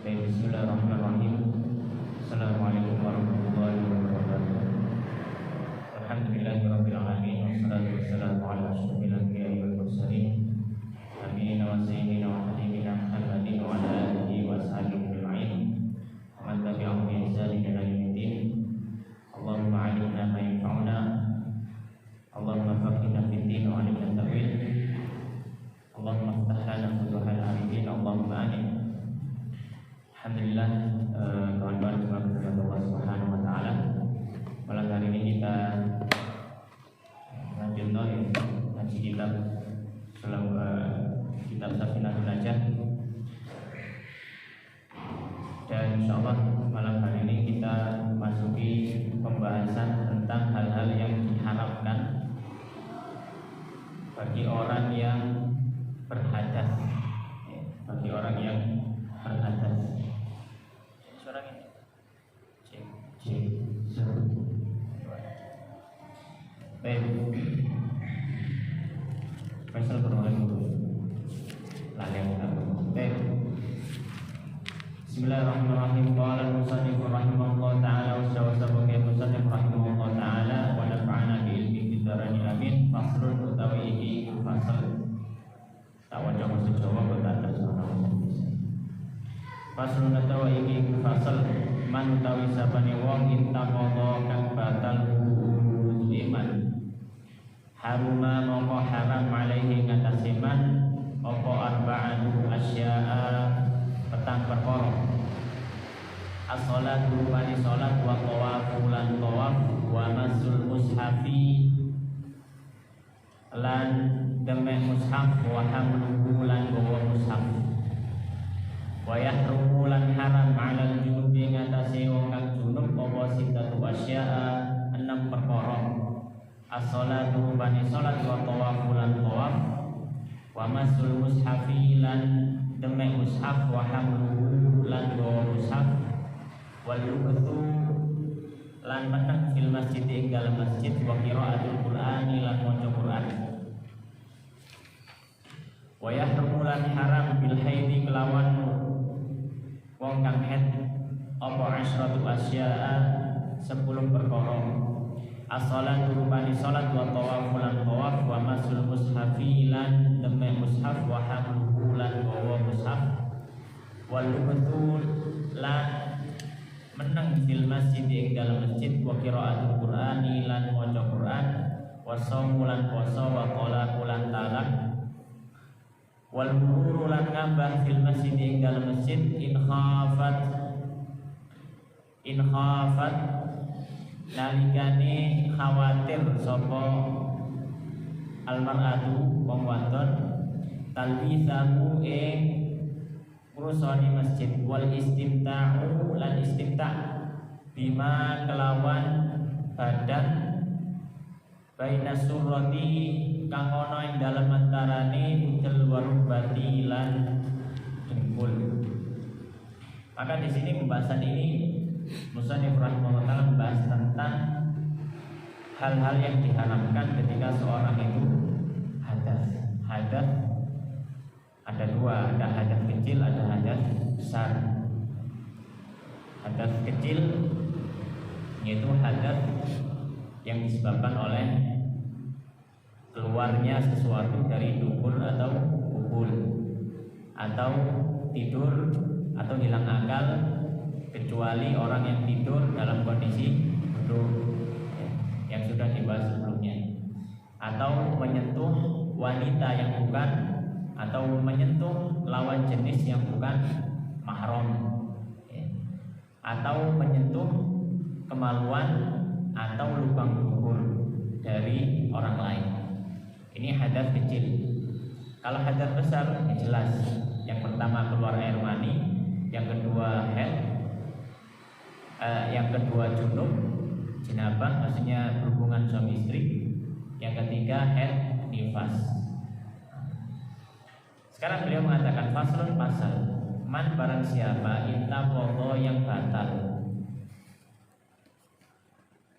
Bismillahirrahmanirrahim. Assalamualaikum warahmatullahi wabarakatuh. Alhamdulillahirabbil alamin wassalatu wassalamu ala asyrofil anbiya'i wal mursalin nabiyina wa sayyidina wa habibina Muhammadin wa ala alihi wa sahbihi ajma'in wa man tabi'ahum bi ihsanin ila yaumiddin. Allahumma 'allimna ma yanfa'una, Allahumma faqihna fid din wa 'allimna ta'wil, Allahumma iftah lana futuhal arifin, Allahumma amin. Alhamdulillah, kawan-kawan semua kepada Allah Subhanahu wa taala. Malam hari ini kita lanjutkan ngaji kitab Safinatul Najah. Dan insyaallah malam hari ini kita masuki pembahasan tentang hal-hal yang diharapkan bagi orang yang berhadas. Bagi orang yang berhadas. Suara ini. Baik. Faisal berulangin dulu. Laleng aku. Baik. Bismillahirrahmanirrahim. Qala al-musannif rahimahullah ta'ala wa sawwasabaqa al-musannif rahimahullah ta'ala wa nafa'ana bi ilmi bidarani amin. Faslun utawi iki fasal. Tawaja maksud Jawa kota tersono. Faslun utawi iki fasal man utawi sabane wong intaqadha kang batal wudu iman. Haruma moko haram alaihi ngatasi man apa arba'atu asya'a petang perkara. As-shalatu wa salat wa tawafu lan tawaf wa masul mushafi lan demek mushaf wa hamluhu lan bawa mushaf wa yahrumu lan haram 'alal junubi ngatasi wong kang junub apa sitatu asya'a 6 perkara. As-shalatu bani salat wa tawafu lan tawaf wa masul mushafi lan demek mushaf wa hamluhu lan bawa mushaf wal yubtu lan menang fil masjid ing dalam masjid wa qiraatul qur'ani lan maca Qur'an wa yahrumu lan haram bil haidi kelawan wong kang haid apa asyratu asya'a 10 perkara. As-shalatu rupani salat wa tawafu lan tawaf wa masul mushafi lan demek mushaf wa hamluhu lan bawa mushaf wal betul lan menang fil masjid ing dalam masjid wa qiraatul qur'ani lan maca Qur'an wa shaumu lan puasa wa talaqu lan talak wal mururu lan ngambah fil masjid ing dalam masjid in khafat nalikane khawatir sapa almar'atu wong wadon talbisahu ing ngrusoni masjid wal istimta'u lan istimta' bima kelawan badan baina surrati kang ana ing dalem antarane udel warubati lan dengkul. Maka di sini pembahasan ini musannif rahimahullah ta'ala membahas tentang hal-hal yang diharamkan ketika seorang itu hadas. Hadas ada dua, ada hadas kecil, ada hadas besar. Hadas kecil yaitu hadas yang disebabkan oleh keluarnya sesuatu dari dubur atau bubul, atau tidur atau hilang akal, kecuali orang yang tidur dalam kondisi duduk yang sudah dibahas sebelumnya, atau menyentuh wanita yang bukan, atau menyentuh lawan jenis yang bukan mahram, atau menyentuh kemaluan atau lubang dubur dari orang lain. Ini hadas kecil. Kalau hadas besar ya jelas, yang pertama keluar air mani, yang kedua haid, yang kedua junub, jenabah maksudnya hubungan suami istri, yang ketiga haid nifas. Sekarang beliau mengatakan faslun pasal man barang siapa intaqadha yang batal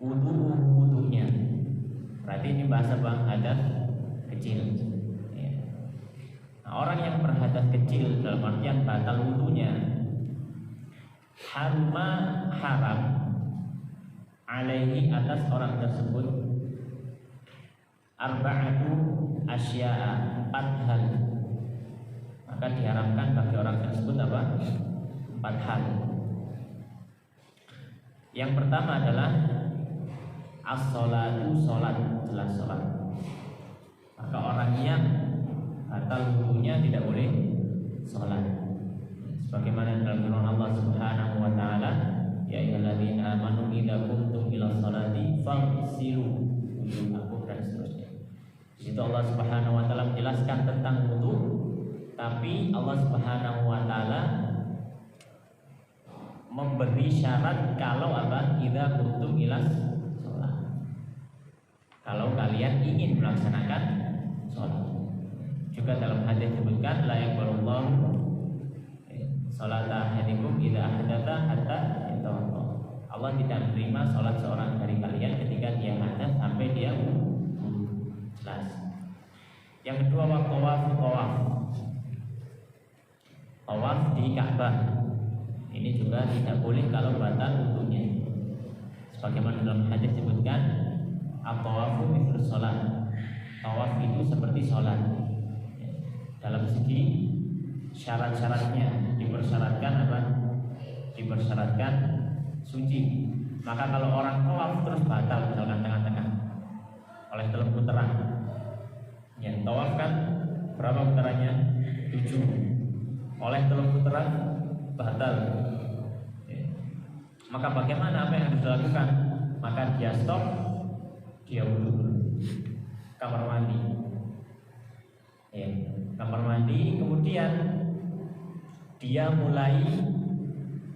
wudunya. Berarti ini bahasa bang hadas kecil. Nah, orang yang berhadas kecil dalam artian batal wudunya haruma haram alaihi atas orang tersebut arba'atu asya'a 4 hal. Maka diharamkan bagi orang tersebut apa? 4 hal. Yang pertama adalah as-sholatu, sholat, jelas sholat. Maka orang yang batal wudunya tidak boleh sholat. Sebagaimana dalam firman Allah Subhanahu wa taala, ya ayyuhalladzina amanu idza qumtum ila sholati faghsilu wujuhakum dan seterusnya. Di situ Allah Subhanahu wa taala menjelaskan tentang wudu, tapi Allah Subhanahu wa taala memberi syarat kalau apa? Idza qumtum ila sholat. Kalau kalian ingin melaksanakan sholat. Juga dalam hadis disebutkan la yaqbalullahu sholata ahadikum idza ahdatsa hatta yatawadda. Allah tidak menerima sholat seorang dari kalian ketika dia hadas sampai dia jelas. Yang kedua tawaf di Ka'bah. Ini juga tidak boleh kalau batal wudunya. Sebagaimana dalam hadis disebutkan at-tawafu mithlu shalah. Tawaf itu seperti sholat. Dalam segi syarat-syaratnya dipersyaratkan apa? Dipersyaratkan suci. Maka kalau orang tawaf terus batal misalkan tengah-tengah oleh teluk putaran. Ya, tawaf kan berapa putarannya? 7. Oleh teluk putaran batal. Ya. Maka bagaimana apa yang harus dilakukan? Maka dia stop, dia wudu kamar mandi. Ya, kamar mandi, kemudian dia mulai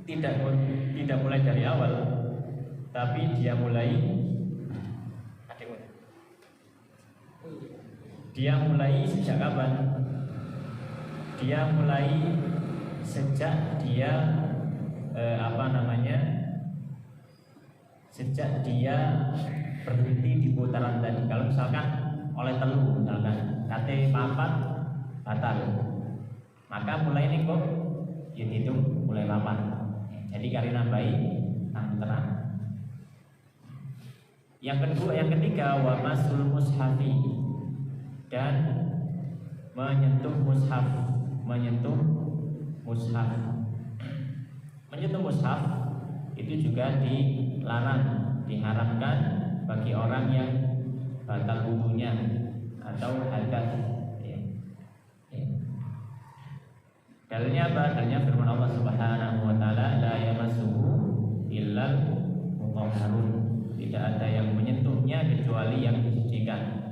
tidak mulai dari awal, tapi dia mulai sejak kapan? Dia mulai sejak dia sejak dia berhenti di putaran tadi. Kalau misalkan oleh telu, misalkan kate papat batal, maka mulai ini kok ya hitung mulai papat. Jadi kali nambahi terang. Yang ketiga wa masul mushafi, dan menyentuh mushaf. Menyentuh mushaf itu juga dilarang, diharamkan bagi orang yang batal wudunya atau hadas. Dalilnya apa? Dalilnya firman Allah Subhanahu wa taala, la yamassuhu illal mutahharun. Tidak ada yang menyentuhnya kecuali yang disucikan.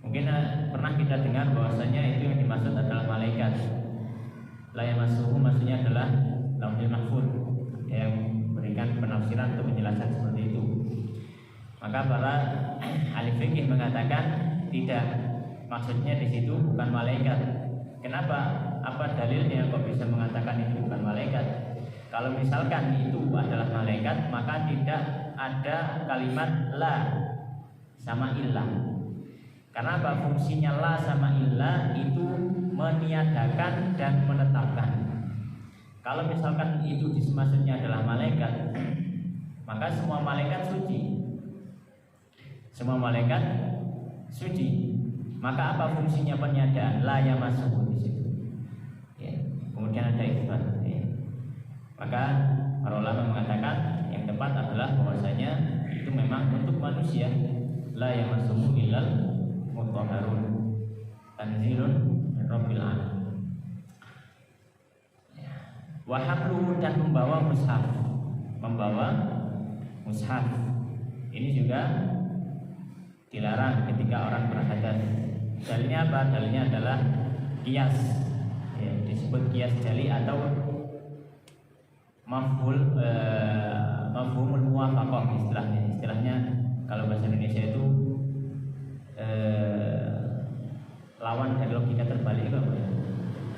Mungkin pernah kita dengar bahwasanya itu yang dimaksud adalah malaikat. La yamassuhu maksudnya adalah Lauhul Mahfuz, yang berikan penafsiran untuk penjelasan seperti itu. Maka para ahli fikih mengatakan tidak, maksudnya di situ bukan malaikat. Kenapa? Apa dalilnya kok bisa mengatakan itu bukan malaikat? Kalau misalkan itu adalah malaikat, maka tidak ada kalimat la sama illah. Karena apa? Fungsinya la sama illah itu meniadakan dan menetapkan. Kalau misalkan itu maksudnya adalah malaikat, maka semua malaikat suci. Semua malaikat suci. Maka apa fungsinya peniadaan? La yamassuhu di situ. Ya. Kemudian ada isbat. Ya. Maka para ulama mengatakan yang tepat adalah bahwasanya itu memang untuk manusia. La yamassuhu illal mutahharun. Tanzilun min rabbil alamin. Wa hamluhu, dan membawa mushaf. Membawa mushaf. Ini juga dilarang ketika orang berhadas. Dalilnya apa? Dalilnya adalah qiyas. Ya, disebut qiyas jali atau mafhumul muwafaqah istilahnya. Istilahnya kalau bahasa Indonesia itu lawan dari logika terbalik itu apa?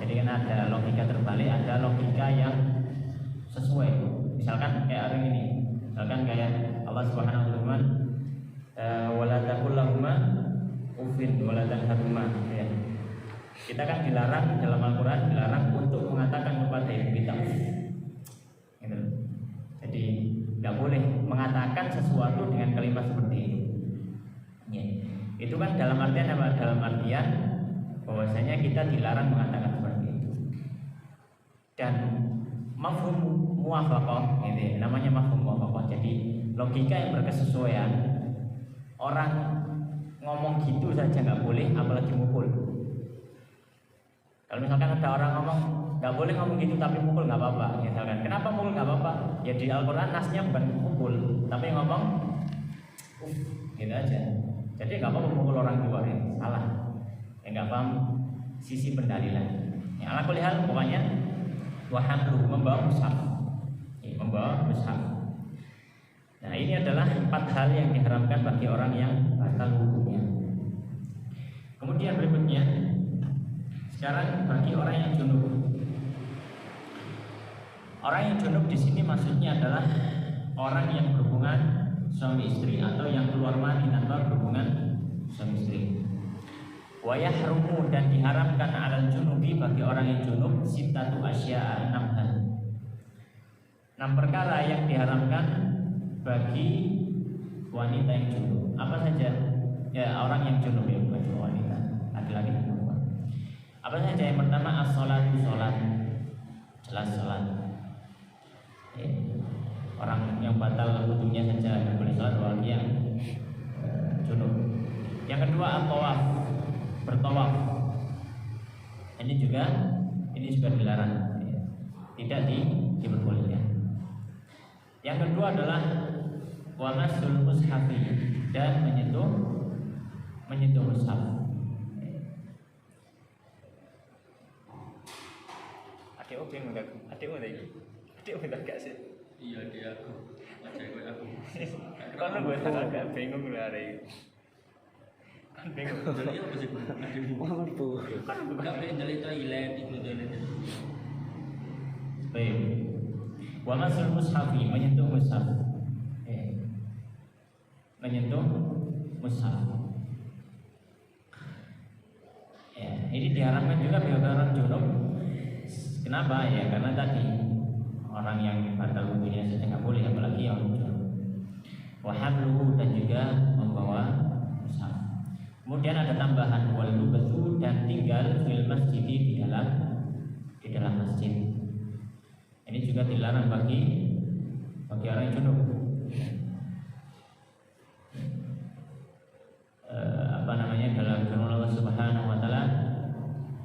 Jadi kan ada logika terbalik, ada logika yang sesuai. Misalkan kayak hari ini, misalkan kayak Allah Subhanahu wa taala wala taqul lahuma uffin wala tanharhuma, ya. Kita kan dilarang dalam Al-Quran, dilarang untuk mengatakan kepada ibu kita gitu. Jadi nggak boleh mengatakan sesuatu dengan kalimat seperti itu ya. Itu kan dalam artian apa? Dalam artian bahwasanya kita dilarang mengatakan seperti itu. Dan mafhum muwafaqah gitu, namanya mafhum muwafaqah. Jadi logika yang berkesesuaian. Orang ngomong gitu saja nggak boleh, apalagi mukul. Kalau misalkan ada orang ngomong nggak boleh ngomong gitu tapi mukul nggak apa-apa, misalkan kenapa mukul nggak apa-apa? Ya di Al-Quran nasnya bukan mukul, tapi ngomong gitu aja. Jadi nggak apa-apa mukul orang tua ya, salah. Ya nggak paham sisi pendalilan. Ya ala kulli hal pokoknya wahamlu membawa mushaf, ya, membawa mushaf. Nah ini adalah 4 hal yang diharamkan bagi orang yang batal wudunya. Kemudian berikutnya, sekarang bagi orang yang junub. Orang yang junub di sini maksudnya adalah orang yang berhubungan suami istri atau yang keluar mani tanpa berhubungan suami istri. Wa yahrumu dan diharamkan alal junubi bagi orang yang junub sittatu asya'a 6 hal. 6 perkara yang diharamkan bagi wanita yang junub. Apa saja? Ya orang yang junub ya, bukan cuma wanita, laki-laki dan perempuan. Apa saja? Yang pertama as-sholatu, sholat, jelas sholat. Ya. Orang yang batal wudunya saja tidak boleh sholat, apalagi yang junub. Yang kedua at-tawaf, bertawaf. Ini juga dilarang, ya. Tidak diperbolehkan. Yang kedua adalah wamasul mushafi dan menyentuh mushaf. Adikmu bingung gak? Adikmu gak sih? Iya dia aku, macam aku. Kalau gue agak bingung lah hari. Kan bingung. Jadi apa sih? Kan pengen dari toilet itu toilet. Baik. Wamasul mushafi menyentuh mushaf. Menyentuh mushaf. Ya, ini diharamkan juga bagi orang junub. Kenapa? Ya karena tadi orang yang batal wudunya saja nggak boleh, apalagi yang junub. Wa hamluhu dan juga membawa mushaf. Kemudian ada tambahan wal lubatu dan tinggal fil masjid di dalam masjid. Ini juga dilarang bagi orang yang junub. Dalam firman Allah Subhanahu wa taala,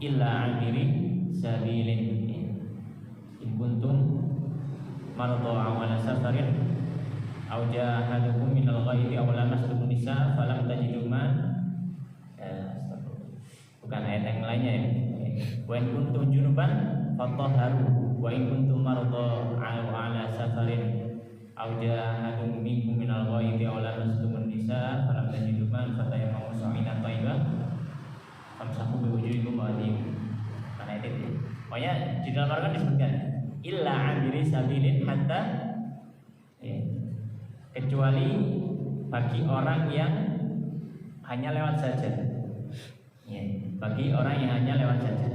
illa abiri sabilin in kuntum marḍā aw 'alā safarin aw jaa'a ahadukum minal ghaidi aw lamastumun nisaa falam tajidu bukan ayat yang lainnya ya. Wa in kuntum junuban fatahharu wa in kuntum marḍā aw 'alā safarin aw jaa'a ahadukum minkum minal ghaidi aw lamastumun nisaa falam tajidu fatayammamu sa'idan thayyiban famsahu biwujuhikum wa aydikum. Mana itu? Pokoknya di dalam Al-Quran disebutkan illa 'abiri sabilin hatta ya, kecuali bagi orang yang hanya lewat saja. Ya, bagi orang yang hanya lewat saja.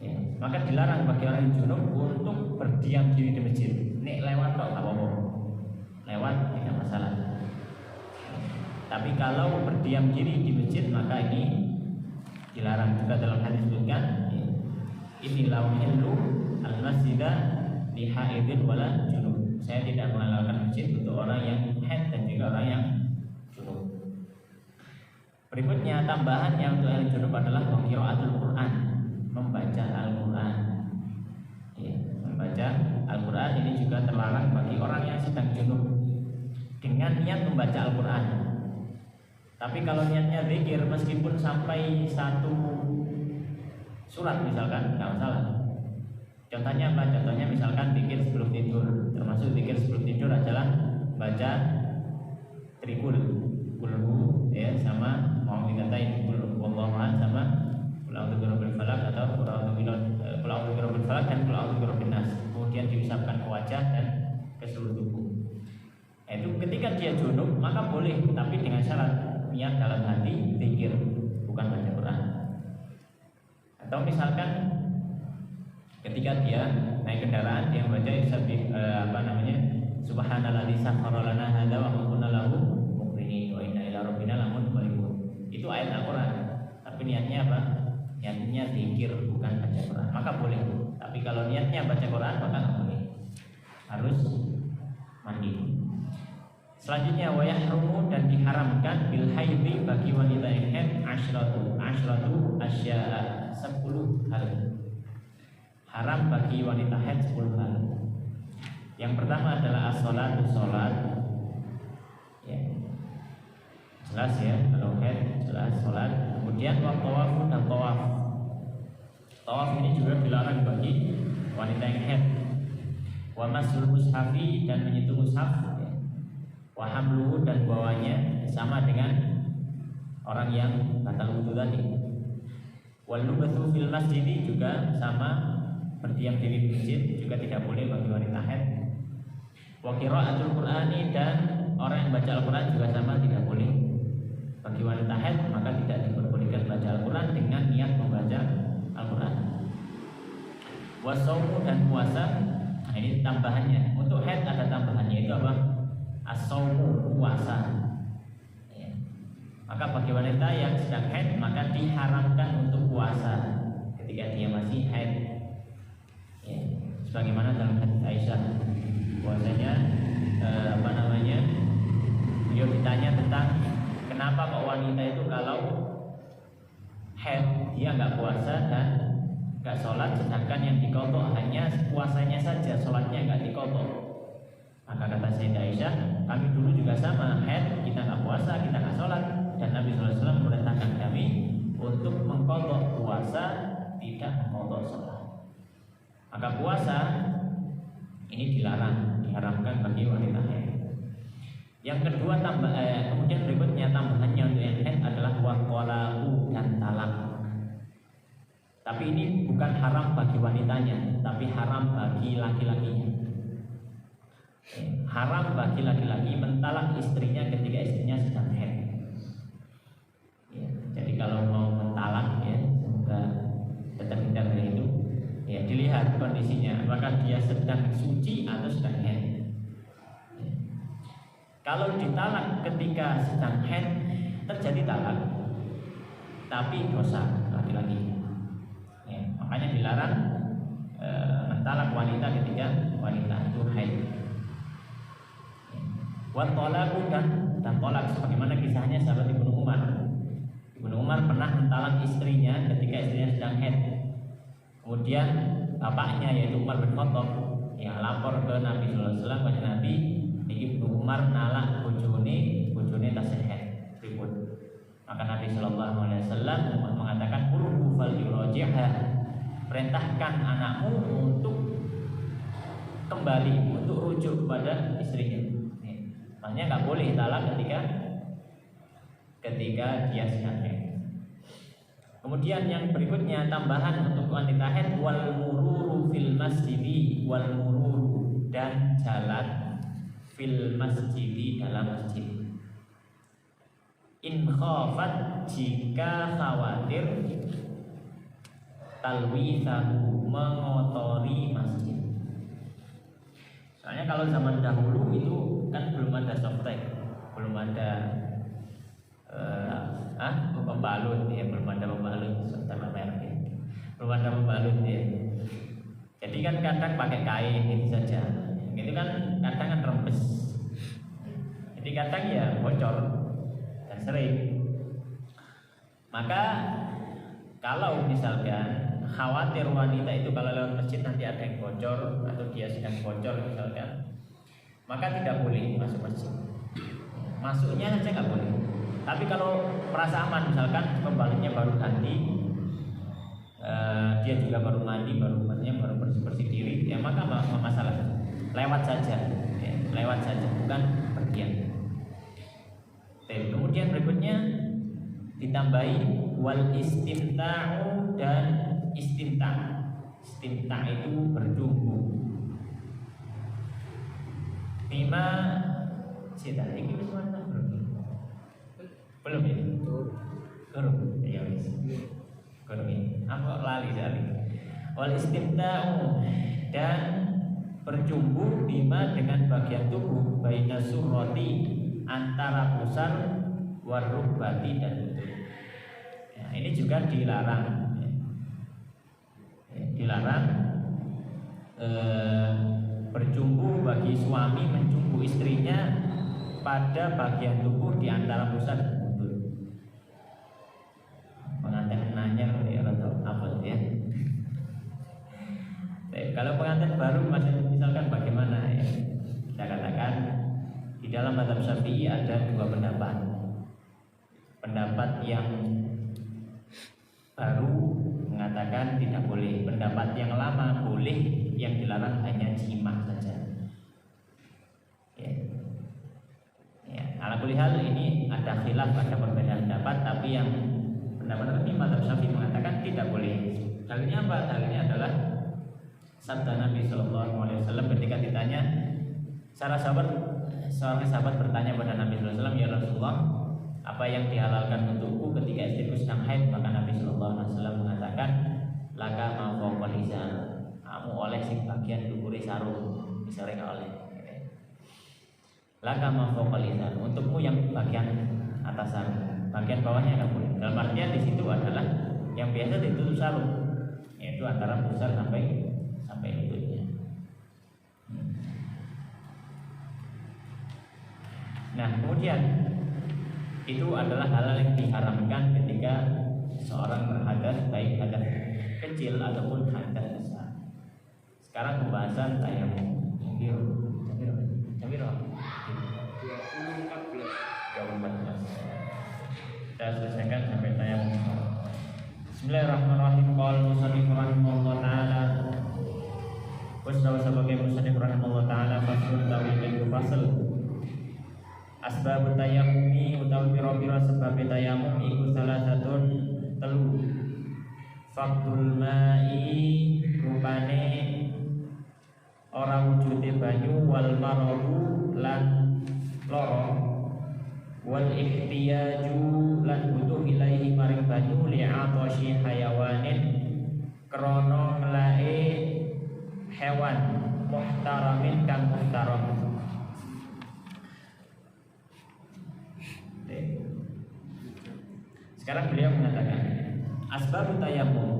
Ya, maka dilarang bagi orang yang junub untuk berdiam diri di masjid. Nek lewat kok nggak apa-apa. Lewat tidak masalah. Tapi kalau berdiam diri di masjid maka ini dilarang. Juga dalam hadis disebutkan ini lauhillu al-masjidah li haidin wala junub. Saya tidak menghalalkan masjid untuk orang yang haid dan juga orang yang junub. Berikutnya tambahan yang untuk orang junub adalah qiraatul Quran, membaca Al-Quran. Ya, membaca Al-Quran ini juga terlarang bagi orang yang sedang junub dengan niat membaca Al-Quran. Tapi kalau niatnya zikir meskipun sampai 1 surat misalkan nggak masalah. Contohnya apa? Contohnya misalkan zikir sebelum tidur. Termasuk zikir sebelum tidur adalah baca trikul, kulhu ya sama muawwidzatain, kul wallahu ahad sama qul a'udzu birabbil falaq atau qul a'udzu birabbil falaq dan qul a'udzu birabbin nas. Kemudian diusapkan ke wajah dan ke seluruh tubuh. Itu ketika dia junub maka boleh, tapi dengan syarat niat dalam hati zikir, bukan baca Quran. Atau misalkan ketika dia naik kendaraan dia membaca subhanalladzi sakhkhara lana hadza wa ma kunna lahu muqrinin wa inna ila rabbina lamunqalibun. Itu ayat Al-Qur'an. Tapi niatnya apa? Niatnya zikir bukan baca Quran. Maka boleh. Tapi kalau niatnya baca Quran maka nggak boleh. Harus mandi. Selanjutnya wa yahrumu dan diharamkan bil haidhi bagi wanita yang haid asyratu asya'a 10 hal. Haram bagi wanita haid 10 hal. Yang pertama adalah as-shalatu salat. Ya. Jelas ya, kalau haid jelas salat. Kemudian wa tawaf dan tawaf. Tawaf ini juga dilarang bagi wanita yang haid. Wa masul mushafi dan menyentuh mushaf. Wa hamluhu dan bawanya sama dengan orang yang batal wudu tadi. Wal nubathu fil masjid juga sama, berdiam diri di masjid juga tidak boleh bagi wanita haid. Wa qiraatul Qur'ani dan orang yang baca Al-Qur'an juga sama, tidak boleh bagi wanita haid, maka tidak diperbolehkan baca Al-Qur'an dengan niat membaca Al-Qur'an. Wa shaumu dan puasa. Nah, ini tambahannya. Untuk haid ada tambahannya, itu apa? As-shaumu, puasa. Ya. Maka bagi wanita yang sedang haid maka diharamkan untuk puasa ketika dia masih haid. Ya. Sebagaimana dalam hadis Aisyah, puasanya beliau ditanya tentang kenapa kok wanita itu kalau haid dia nggak puasa dan nggak sholat, sedangkan yang diqadha hanya puasanya saja, sholatnya nggak diqadha. Maka kata Sayyidah Aisyah, kami dulu juga sama, haid kita nggak puasa, kita nggak sholat, dan Nabi SAW memerintahkan kami untuk mengqadha puasa, tidak mengqadha sholat. Maka puasa ini diharamkan bagi wanita haid. Yang kedua kemudian berikutnya tambahannya untuk yang haid adalah waqalahu dan talak. Tapi ini bukan haram bagi wanitanya, tapi haram bagi laki-lakinya. Haram bagi laki-laki mentalak istrinya ketika istrinya sedang haid. Ya, jadi kalau mau mentalak ya, semoga terhindar dari itu. Ya, dilihat kondisinya, apakah dia sedang suci atau sedang haid. Ya. Kalau ditalak ketika sedang haid terjadi talak, tapi dosa laki-laki. Ya, makanya dilarang mentalak wanita ketika wanita itu haid. Wa talaku dan tolak, sebagaimana kisahnya sahabat Ibnu Umar. Ibnu Umar pernah mentalak istrinya ketika istrinya sedang haid. Kemudian bapaknya yaitu Umar bin Khattab yang lapor ke Nabi sallallahu alaihi wasallam, kepada Nabi, Ibnu Umar nalak bojone tasih haid ribut. Maka Nabi sallallahu alaihi wasallam mengatakan urhu fal yuraji'ha, perintahkan anakmu untuk kembali, untuk rujuk kepada istrinya. Makanya nggak boleh talak ketika dia sedang haid. Kemudian yang berikutnya tambahan untuk wanita haid, wal mururu fil masjidi, wal mururu dan jalan fil masjidi, dalam masjid. In khafat, jika khawatir, talwithahu, mengotori masjid. Soalnya kalau zaman dahulu itu kan belum ada softtek, belum ada pembalut ya, belum ada pembalut serta merek ya. Belum ada pembalut ya. Jadi kan kadang pakai kain gitu saja. Itu kan kadang kan rembes. Jadi kadang ya bocor dan sering. Maka kalau misalkan khawatir wanita itu kalau lewat masjid nanti ada yang bocor atau dia sedang bocor misalkan, maka tidak boleh masuk masjid. Masuknya saja nggak boleh. Tapi kalau merasa aman, misalkan pembalutnya baru ganti, dia juga baru mandi, baru bersih diri, ya maka masalah lewat saja, ya, lewat saja, bukan pergian. Kemudian berikutnya ditambahi wal istimta'u dan istimta'. Istimta' itu bertumbuh. Bima cita ini belum ya? Belum ya wis. Belum ini. Apa lali Wal istimta'u, dan bercumbu bima dengan bagian tubuh, baina surrati, antara pusar, warukbati dan lutut. Ya, ini juga dilarang. Dilarang bercumbu bagi suami mencumbu istrinya pada bagian tubuh di antara pusar dan lutut. Pengantin nanya ya atau apa ya? Kalau pengantin baru misalkan bagaimana ya? Kita katakan di dalam mazhab Syafi'i ada dua pendapat. Pendapat yang baru mengatakan tidak boleh, pendapat yang lama boleh, yang dilarang hanya jima saja. Ya. Ya, ala kulli hal ini ada khilaf, ada perbedaan pendapat, tapi yang pendapat resmi mazhab Syafi'i mengatakan tidak boleh. Dalilnya apa? Dalilnya adalah sabda Nabi Shallallahu Alaihi Wasallam ketika ditanya, seorang sahabat bertanya pada Nabi Sallallahu Alaihi Wasallam, ya Rasulullah, apa yang dihalalkan untukku ketika istriku sedang haid? Maka Nabi Sallallahu Alaihi Wasallam mengatakan, laka ma fawqal izar, kamu oleh sing bagian dukure sarung, bisa reka oleh. Laka ma fawqal izar, untukmu yang bagian atas sarung, bagian bawahnya enggak boleh. Dalam artian di situ adalah yang biasa ditutup sarung, yaitu antara pusar sampai lututnya. Nah, kemudian itu adalah hal yang diharamkan ketika seorang berhadas, baik hadas kecil ataupun hadas besar. Sekarang pembahasan tayamum. Jamiro. 2014. Kita selesaikan sampai tayamum. Bismillahirrahmanirrahim. Qala musannif rahimahullah taala. Wasdawa sebagai musannif rahimahullah taala fasul tawil fasal. Asbab tayammumi utawi pira-pira sebab tayammum iku salah satu telu. Faktul ma'i, rupane ora wujude banyu, wal maradu lan loro, wal ihtiyaju lan butuh ilaihi maring banyu, li'atashi hayawanin krana melae hewan muhtaramin kang muhtaram. Sekarang beliau mengatakan asbab tayamum,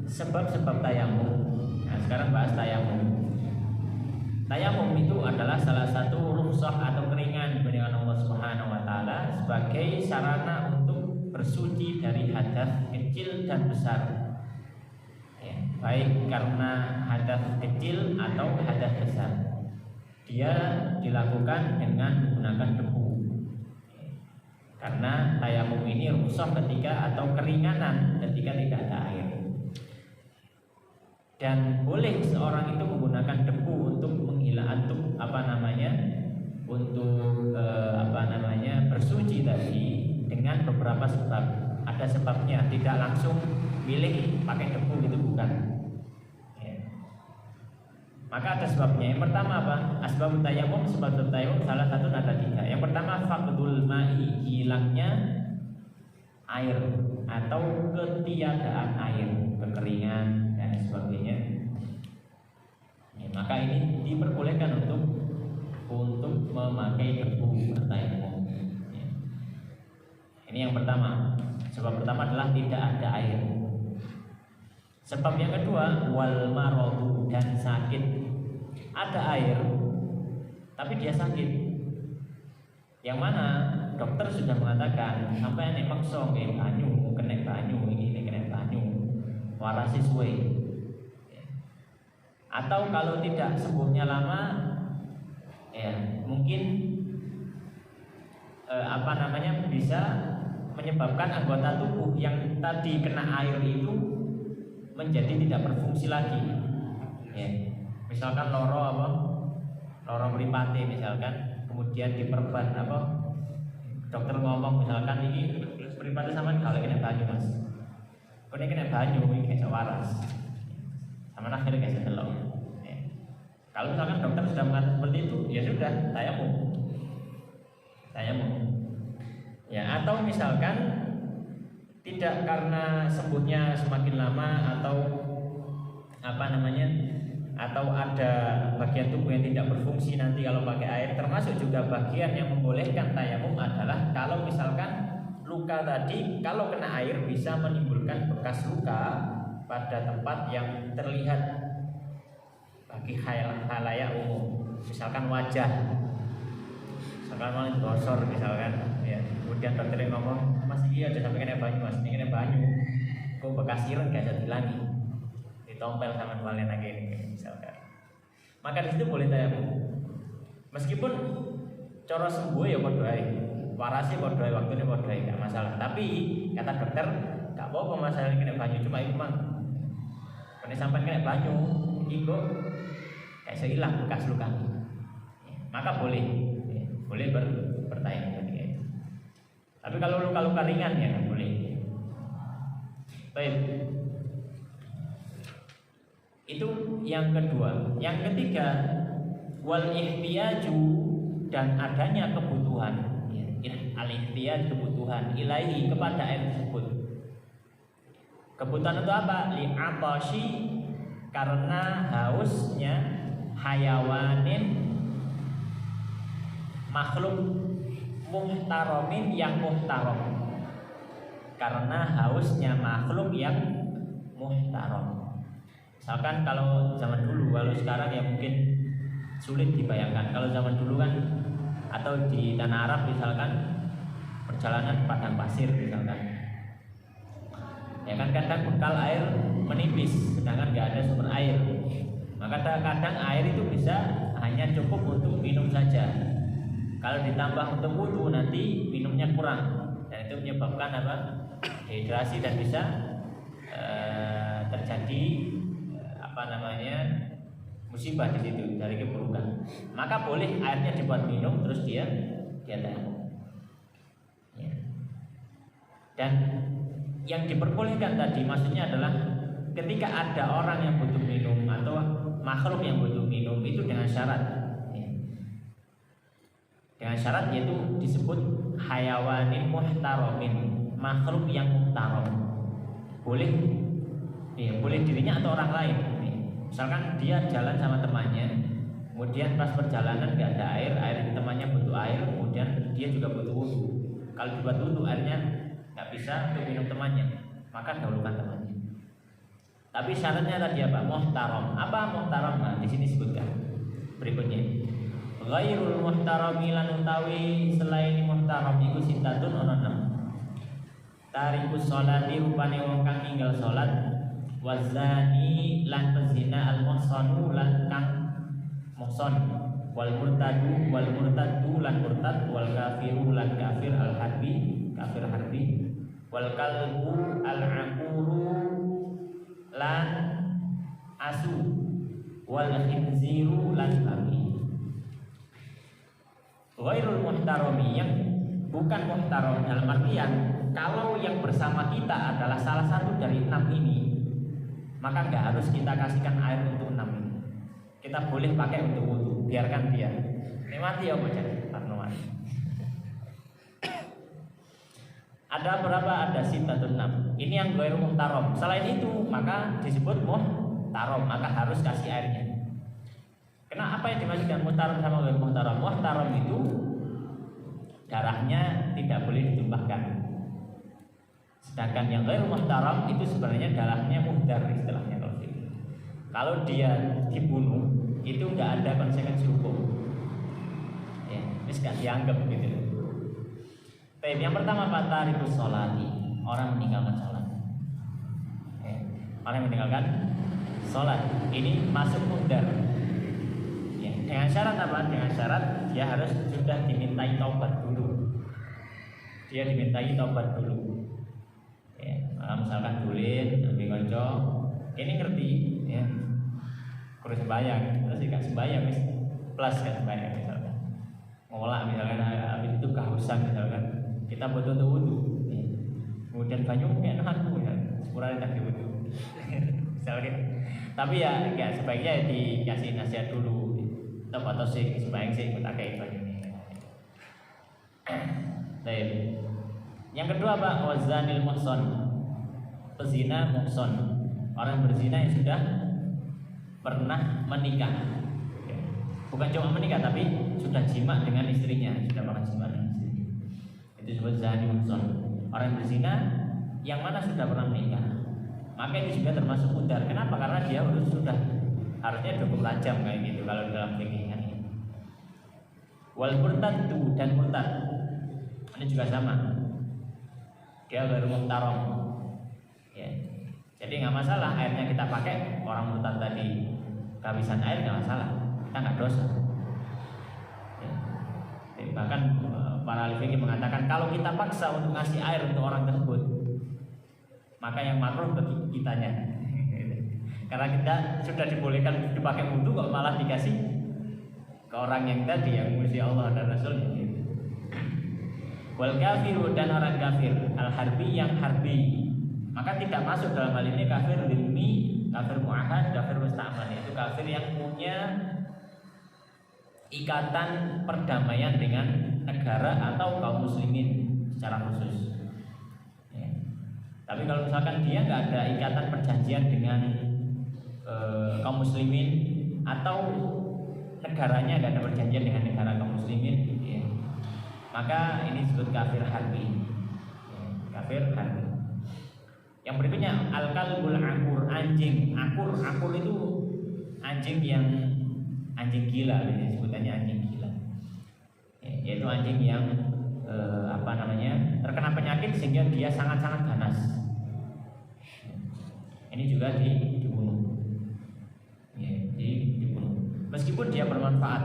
sebab-sebab tayamum. Nah, sekarang bahas tayamum. Tayamum itu adalah salah satu rukhsah atau keringan dengan Allah Subhanahu wa taala sebagai sarana untuk bersuci dari hadas kecil dan besar. Ya, baik karena hadas kecil atau hadas besar. Dia dilakukan dengan menggunakan debu. Karena tayamum ini rukhsah ketika atau keringanan ketika tidak ada air. Dan boleh seorang itu menggunakan debu untuk untuk bersuci tadi dengan beberapa sebab. Ada sebabnya, tidak langsung milih pakai debu, itu bukan. Ya. Maka ada sebabnya. Yang pertama apa? Asbab tayamum, sebab tayamum salah satu ada 3. Yang pertama faqdul ma'i, hilangnya air atau ketiadaan air, kekeringan dan sebagainya. Ya, maka ini diperbolehkan untuk memakai debu tayamum. Ya. Ini yang pertama. Sebab pertama adalah tidak ada air. Sebab yang kedua wal maradu, dan sakit. Ada air tapi dia sakit. Yang mana dokter sudah mengatakan sampai nek maksa nggih banyu, kena banyu ini kena banyu. Warasi suwe. Atau kalau tidak sembuhnya lama, ya mungkin bisa menyebabkan anggota tubuh yang tadi kena air itu menjadi tidak berfungsi lagi. Ya. Misalkan loro mripate misalkan, kemudian diperban dokter ngomong misalkan ini mripate sampean kalau kena banyu Mas. Kena banyu iki iso waras. Sama akhirnya kayak sedelok. Ya. Kalau misalkan dokter sudah mengatakan seperti itu, ya sudah, tayamum. Ya, atau misalkan tidak karena sembuhnya semakin lama atau atau ada bagian tubuh yang tidak berfungsi nanti kalau pakai air. Termasuk juga bagian yang membolehkan tayamum adalah kalau misalkan luka tadi kalau kena air bisa menimbulkan bekas luka pada tempat yang terlihat bagi khalayak umum, misalkan wajah, misalkan mau gosor misalkan ya. Kemudian dokter ngomong, "Mas iki aja sampai kena banyu, Mas, ini kena banyu kok bekas ireng gak jadi lagi ditompel sama kalian lagi ini misalkan." Maka di situ boleh tayamum. Meskipun cara sembuh ya padha ae. Warase padha ae, waktune padha ae, gak masalah. Tapi kata dokter, gak apa-apa masalah kena banyu, cuma itu mang. Nek sampean kena banyu, iki kok kayak hilang bekas luka. Maka boleh bertayamum ketika itu. Tapi kalau luka-luka ringan ya nggak boleh. Baik. Itu yang kedua. Yang ketiga, wal ihtiyaju, dan adanya kebutuhan. Al-ihtiyaj, kebutuhan ilaihi, kepada air tersebut. Kebutuhan itu apa? Li'atashi, karena hausnya hayawanin, makhluk muhtaromin yang muhtarom. Karena hausnya makhluk yang muhtarom. Misalkan kalau zaman dulu, kalau sekarang ya mungkin sulit dibayangkan. Kalau zaman dulu kan, atau di tanah Arab misalkan perjalanan padang pasir misalkan, ya kan kadang bekal air menipis, sedangkan nggak ada sumber air. Maka kadang air itu bisa hanya cukup untuk minum saja. Kalau ditambah untuk wudu nanti minumnya kurang, dan itu menyebabkan dehidrasi dan bisa terjadi musibah di situ dari keburukan. Maka boleh airnya dibuat minum terus dia tayamum. Ya. Dan yang diperbolehkan tadi maksudnya adalah ketika ada orang yang butuh minum atau makhluk yang butuh minum itu dengan syarat. Ya. Dengan syarat yaitu disebut hayawanin muhtaromin, makhluk yang muhtarom. Boleh dirinya atau orang lain. Misalkan dia jalan sama temannya, kemudian pas perjalanan nggak ada air temannya butuh air, kemudian dia juga butuh wudu. Kalau dibuat wudu airnya nggak bisa untuk minum temannya, maka dahulukan temannya. Tapi syaratnya tadi apa? Muhtarom. Apa muhtarom? Nah, di sini sebutkan berikutnya. Ghairul muhtarami lan utawi selain muhtarom iku sintatun ana 6. Tarikus sholati rupane wong kang ninggal salat, wazani lan pezina al muhsanu lan kang muhson, wal murtadu lan murtad, wal kafiru lan kafir al harbi wal kalbu al aquru lan asu, wal khinziru lan babi. Ghairul muhtarami, yang bukan muhtarom dalam artian kalau yang bersama kita adalah salah satu dari 6 ini, maka nggak harus kita kasihkan air untuk 6 ini. Kita boleh pakai untuk wudu, biarkan dia. Mati ya bocah, Parnoan. Ada berapa? Ada sintatun 6. Ini yang ghair muhtarom. Selain itu maka disebut muhtarom, maka harus kasih airnya. Kenapa yang dimaksudkan muhtarom sama ghair muhtarom? Muhtarom itu darahnya tidak boleh ditumpahkan. Sedangkan yang ghair muhtaram itu sebenarnya darahnya muhdar istilahnya kalau gitu. Kalau dia dibunuh itu nggak ada konsekuensi hukum. Ya, ini nggak dianggap gitu. Tapi yang pertama tarikus sholati, orang meninggalkan sholat. Ya, orang yang meninggalkan sholat ini masuk muhdar. Ya, dengan syarat apa? Dengan syarat dia harus sudah dimintai taubat dulu. Dia dimintai taubat dulu. Ya, misalkan tulen, ambil konco, ini ngerti, ya, kurus sembayang, terus gak sembayang, plus kan sembayang misalkan, ngolah misalkan, habis itu kehausan misalkan, kita butuh wudu, ya. Kemudian banyu kayak nahanku, ya, sepura tak wudu, misalkan, tapi ya, sebaiknya dikasih nasihat dulu, atau sih sembayang sih kita kayak banyu ini. Baik. Yang kedua apa? Wazanil muhson, pezina muhson, orang berzina yang sudah pernah menikah. Bukan cuma menikah tapi sudah jima dengan istrinya, sudah pernah jima dengan istrinya. Itu disebut zani muhsan. Orang berzina yang mana sudah pernah menikah. Maka ini juga termasuk mudar. Kenapa? Karena dia sudah harusnya cukup rajam kayak gitu kalau dalam fikih ini. Wal murtaddu dan murtad ini juga sama. Dia baru muhtaram. Ya. Jadi nggak masalah airnya kita pakai orang murtad tadi kehabisan air nggak masalah, kita nggak dosa. Ya. Jadi bahkan para ahli fikih mengatakan kalau kita paksa untuk ngasih air untuk orang tersebut, maka yang makruh bagi kitanya. Karena kita sudah dibolehkan dipakai wudhu kok malah dikasih ke orang yang tadi yang musuh Allah dan Rasulnya. Wal kafiru dan orang kafir al harbi yang harbi, maka tidak masuk dalam hal ini kafir dhimmi, kafir muahad, kafir musta'man. Itu kafir yang punya ikatan perdamaian dengan negara atau kaum muslimin secara khusus. Ya. Tapi kalau misalkan dia nggak ada ikatan perjanjian dengan kaum muslimin atau negaranya nggak ada perjanjian dengan negara kaum muslimin, ya, maka ini disebut kafir harbi. Ya, kafir harbi. Yang berikutnya al-kalbul akur, anjing akur. Akur itu anjing yang anjing gila, sebutannya anjing gila. Ya, yaitu anjing yang terkena penyakit sehingga dia sangat-sangat ganas. Ini juga dibunuh. Ya, dibunuh. Meskipun dia bermanfaat.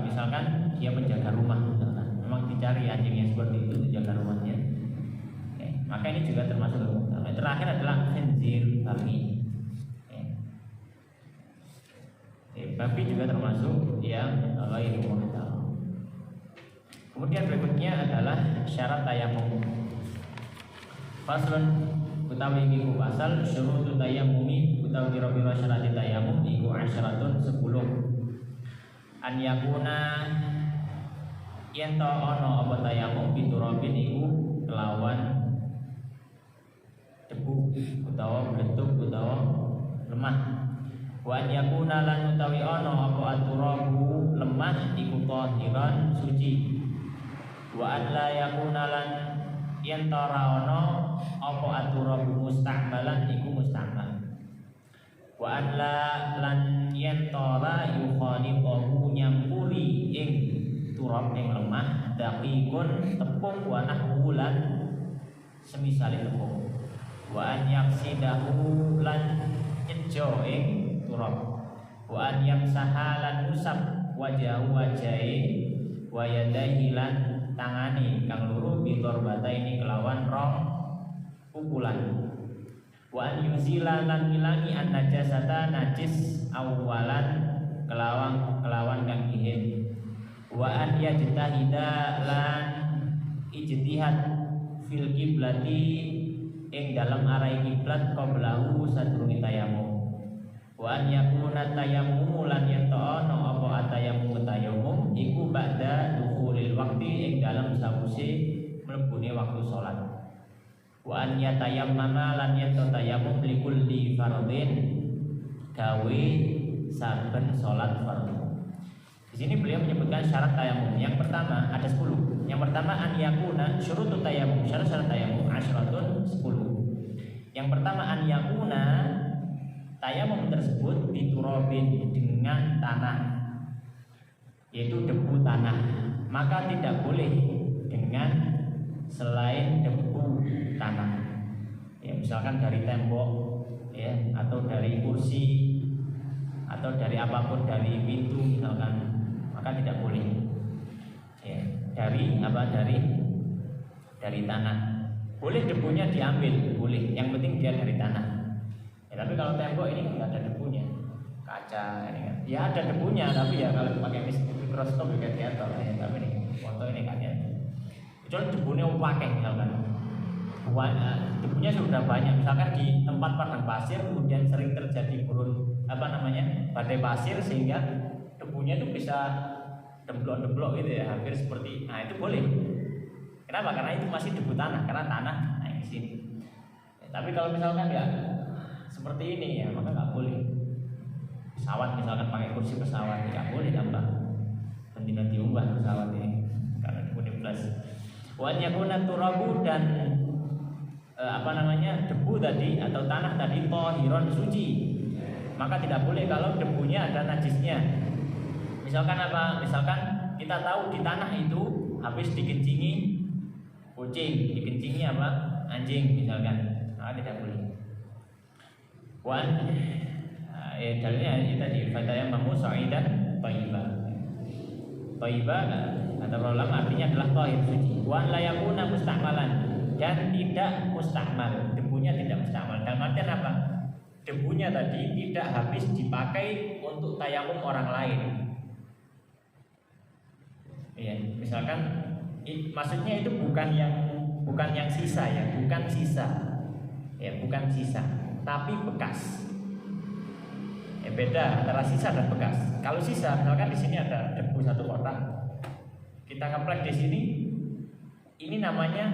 Misalkan dia penjaga rumah, misalkan. Memang dicari anjing yang seperti itu untuk jaga rumahnya. Ya, maka ini juga termasuk hukum. Terakhir adalah khinzir, babi. Ya, babi juga termasuk yang ghairu muhtaram. Kemudian berikutnya adalah syarat tayamum. Faslun utawi iku pasal syurutu tayammumi utawi pira-pira syarat tayamum iku 10 an yakuna yen to ana apa tayamum biturabin iku kelawan debu utawa beletuk utawa lemah. Wa an yakuna lan utawi ana apa aturabu lemah iku tahiran suci. Wa an la yakuna lan yen ora ana apa aturabu musta'malan iku musta'mal. Wa an la lan yen ora yukhaliqahu nyampuri ing turab ing lemah daqiqun tepung wa nahwulan semisale tepung. Wa an yaksidahu lan nyejo ing turab. Wa an yamsahalan musab wajahu wajahe wa yadaihi lan tangani kang loro bitor bataini kelawan rong pukulan. Wa an yuzila lan ngilangi an najasata najis awalan kelawan kang ihin. Wa an yajtahida lan ijtihad fil kiblati ing dalam arah kiblat qablahu sadurunge tayamum. Wa an yakuna tayammum lan yata'ana apa tayammum iku ba'da dukhulil waqti ing dalam sawise mlebune waktu salat. Wa an yatayammama lan yatayammum likulli fardhin gawe saben salat fardhu. Di sini beliau menyebutkan syarat tayamum. Yang pertama ada 10. Yang pertama an yakuna syurutut tayamum, syarat tayamum 10. Yang pertama an yakuna tayamum tersebut diturabin dengan tanah, yaitu debu tanah. Maka tidak boleh dengan selain debu tanah. Ya, misalkan dari tembok, ya, atau dari kursi, atau dari apapun, dari pintu misalkan, maka tidak boleh. Ya, dari tanah. Boleh debunya diambil, boleh. Yang penting dia dari tanah. Ya, tapi kalau tembok ini nggak ada debunya, kaca ini kan, ya ada debunya, tapi ya kalau pakai mikroskop juga kelihatan. Ya, tapi ini foto ini kan ya. Kecuali debunya pakai misalkan, debunya sudah banyak, misalkan di tempat padang pasir, kemudian sering terjadi badai pasir sehingga debunya itu bisa demblok gitu ya, hampir seperti, nah itu boleh. Kenapa? Karena itu masih debu tanah, karena tanah naik di sini. Ya, tapi kalau misalkan seperti ini ya, maka nggak boleh. Pesawat misalkan pakai kursi pesawat nggak boleh tambah. Nanti diubah pesawat ini karena debu plus. Wan yakuna turabu dan debu tadi atau tanah tadi tahiron suci. Maka tidak boleh kalau debunya ada najisnya. Misalkan apa? Misalkan kita tahu di tanah itu habis dikencingi kucing, dikencingi apa? Anjing misalkan. Nah, tidak boleh. Wan dalilnya itu tadi fataya mamu sa'idan thayyiban. Thayyiban kata para ulama artinya adalah thahir suci. Wan la yakuna musta'malan dan tidak mustakmal, debunya tidak mustakmal. Dalam artian apa? Debunya tadi tidak habis dipakai untuk tayamum orang lain. Ya, misalkan maksudnya itu bukan yang sisa ya, bukan sisa. Ya, bukan sisa, tapi bekas. Ya, beda antara sisa dan bekas. Kalau sisa, misalkan di sini ada debu satu kotak, kita ngeplek di sini, ini namanya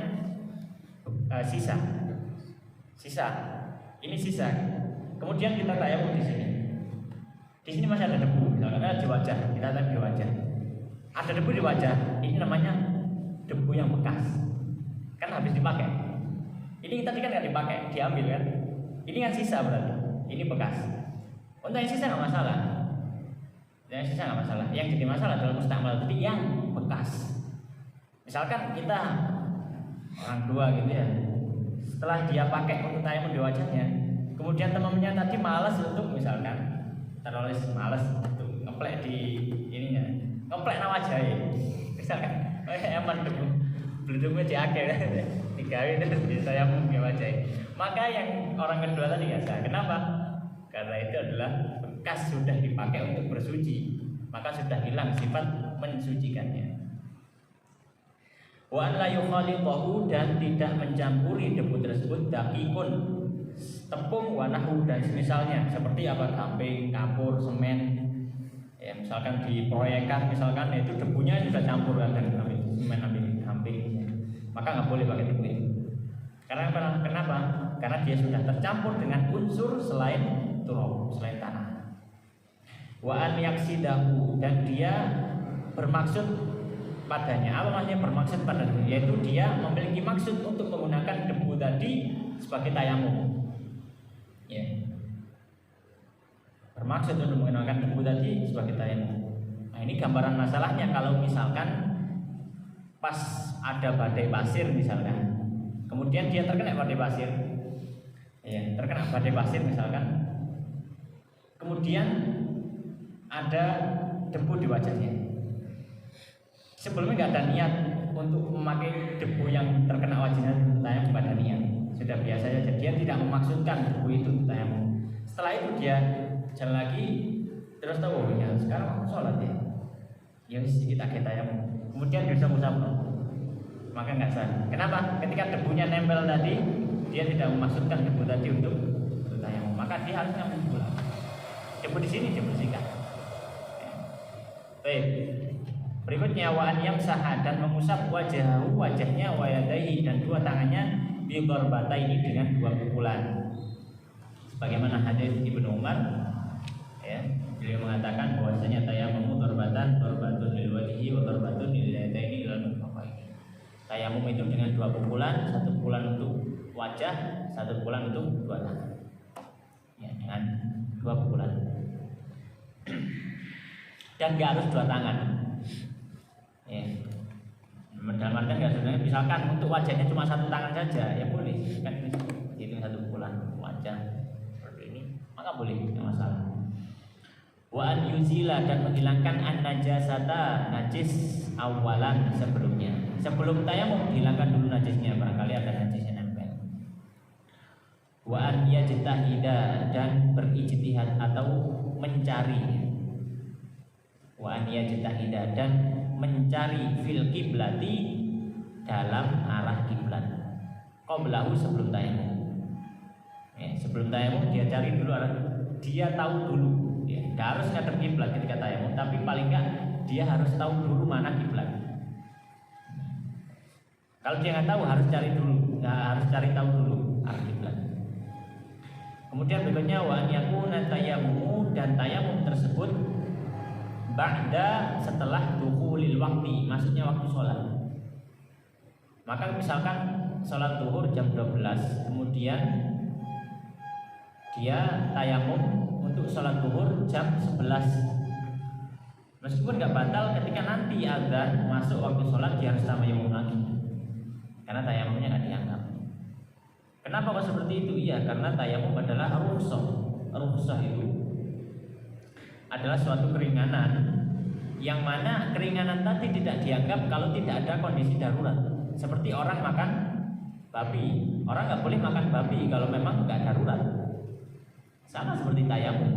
sisa. Ini sisa. Kemudian kita tayamum di sini. Di sini masih ada debu, misalkan di wajah, kita tayamum di wajah. Ada debu di wajah, ini namanya debu yang bekas. Kan habis dipakai. Ini tadi kan nggak dipakai, diambil kan? Ini kan sisa berarti. Ini bekas. Untuk yang sisa nggak masalah. Yang sisa nggak masalah. Yang jadi masalah adalah mustakmal, jadi yang bekas. Misalkan kita orang tua gitu ya, setelah dia pakai untuk tayamum di wajahnya, kemudian temannya tadi malas untuk misalkan teroris malas untuk ngeplek di ininya, ngeplek nama wajahnya, misalkan emang debu belutungnya di akhir, digawe terus di tayamum di wajahnya. Maka yang orang kedua tadi nggak sah. Kenapa? Karena itu adalah bekas sudah dipakai untuk bersuci, maka sudah hilang sifat mensucikannya. Wa an la yukhalitahu dan tidak mencampuri debu tersebut dakikun tepung wanahu dan misalnya seperti apa gamping, kapur, semen. Ya, misalkan di proyekan misalkan itu debunya sudah campur kan dengan semen ambil gamping. Maka nggak boleh pakai debu itu. Karena kenapa? Karena dia sudah tercampur dengan unsur selain turab, selain tanah. Wa an yaksidahu dan dia bermaksud padanya. Apa maksudnya bermaksud padanya? Yaitu dia memiliki maksud untuk menggunakan debu tadi sebagai tayamum. Ya. Bermaksud untuk menggunakan debu tadi sebagai tayamum. Nah, ini gambaran masalahnya kalau misalkan pas ada badai pasir misalkan. Kemudian dia terkena badai pasir. Ya, terkena badai pasir misalkan. Kemudian ada debu di wajahnya. Sebelumnya nggak ada niat untuk memakai debu yang terkena wajahnya tayamum, pada niat. Sudah biasa saja, dia tidak memaksudkan debu itu tayamum. Setelah itu dia jalan lagi, terus tahu oh ya sekarang aku sholat ya. Ya kita tayamum. Kemudian dia usap-usap, maka nggak sah. Kenapa? Ketika debunya nempel tadi, dia tidak memaksudkan debu tadi untuk tayamum, maka dia harus nyambung pulang. Debu di sini dibersihkan. Baik. Berikutnya wa'an yang sah dan mengusap wajahnya wa yadaihi dan dua tangannya bi darbataini dengan dua pukulan. Sebagaimana hadis Ibnu Umar ya, beliau mengatakan bahwasanya tayamum darbatun lil wajhi wa darbatun lil yadaini ila al-kaffaini. Tayamum itu dengan dua pukulan, satu pukulan untuk wajah, satu pukulan untuk dua tangan. Ya, dengan dua pukulan. Dan enggak harus dua tangan. Ya, dalam artian nggak sebenarnya misalkan untuk wajahnya cuma satu tangan saja ya boleh kan itu satu pukulan wajah seperti ini maka boleh tidak masalah. Wa an yuzila dan menghilangkan an najasata najis awalan sebelum tayamum hilangkan dulu najisnya barangkali ada najisnya nempel. Wa an yajtahida dan berijtihad atau mencari. Wa an yajtahida dan mencari fil kiblati dalam arah kiblat. Qablahu sebelum tayamum. Ya, sebelum tayamum dia cari dulu arah, dia tahu dulu. Ya, tidak harus ngadep kiblat ketika tayamum, tapi paling enggak dia harus tahu dulu mana kiblat. Kalau dia nggak tahu harus cari tahu dulu arah kiblat. Kemudian berikutnya wa an yakuna tayammumu, dan tayamum tersebut ba'da, setelah dukhulil waqti, maksudnya waktu sholat. Maka misalkan sholat zuhur jam 12, kemudian dia tayamum untuk sholat zuhur jam 11. Meskipun nggak batal, ketika nanti azan masuk waktu sholat dia harus tayamum lagi, karena tayamumnya nggak dianggap. Kenapa kok seperti itu? Iya, karena tayamum adalah rukhsah. Rukhsah itu adalah suatu keringanan, yang mana keringanan tadi tidak dianggap kalau tidak ada kondisi darurat. Seperti orang makan babi, orang nggak boleh makan babi kalau memang nggak darurat. Sama seperti tayamum.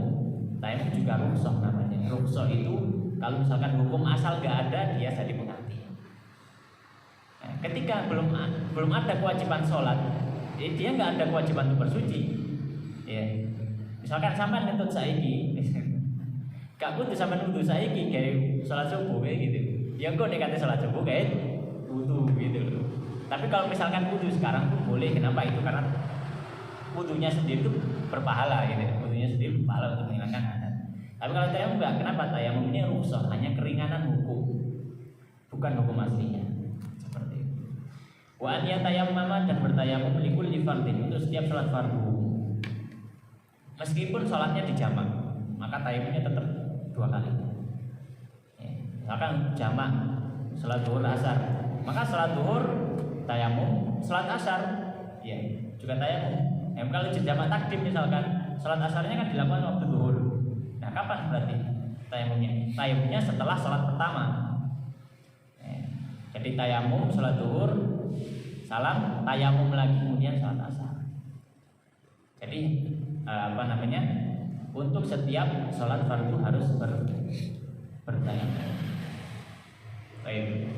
Tayamum juga rukhsah namanya. Rukhsah itu kalau misalkan hukum asal nggak ada, dia jadi pengganti. Nah, ketika belum ada kewajiban sholat, dia nggak ada kewajiban untuk bersuci. Ya. Misalkan sampai nentut saiki, gak kudu sampai nunggu saiki kayak sholat subuh kayak gitu. Ya kok dikatakan sholat subuh kayak wudu gitu loh. Tapi kalau misalkan wudu sekarang pun boleh. Kenapa itu? Karena wudunya sendiri itu berpahala gitu. Wudunya sendiri berpahala untuk menghilangkan hadas. Tapi kalau tayamum enggak, kenapa? Tayamum ini rukhsah, hanya keringanan hukum, bukan hukum aslinya. Seperti itu. Wa an yatayammama, dan bertayamum likulli fardhin, untuk setiap salat fardu. Meskipun salatnya dijamak, maka tayamumnya tetap 2 kali. Ya, misalkan jamak salat zuhur asar, maka salat zuhur tayamum, salat asar ya juga tayamum. Kalau jamak takdim misalkan salat asarnya kan dilakukan waktu zuhur. Nah, kapan berarti tayamumnya? Tayamumnya setelah salat pertama. Ya, jadi tayamum salat zuhur, salam, tayamum lagi, kemudian salat asar. Jadi untuk setiap sholat fardu harus bertayamum. Baik.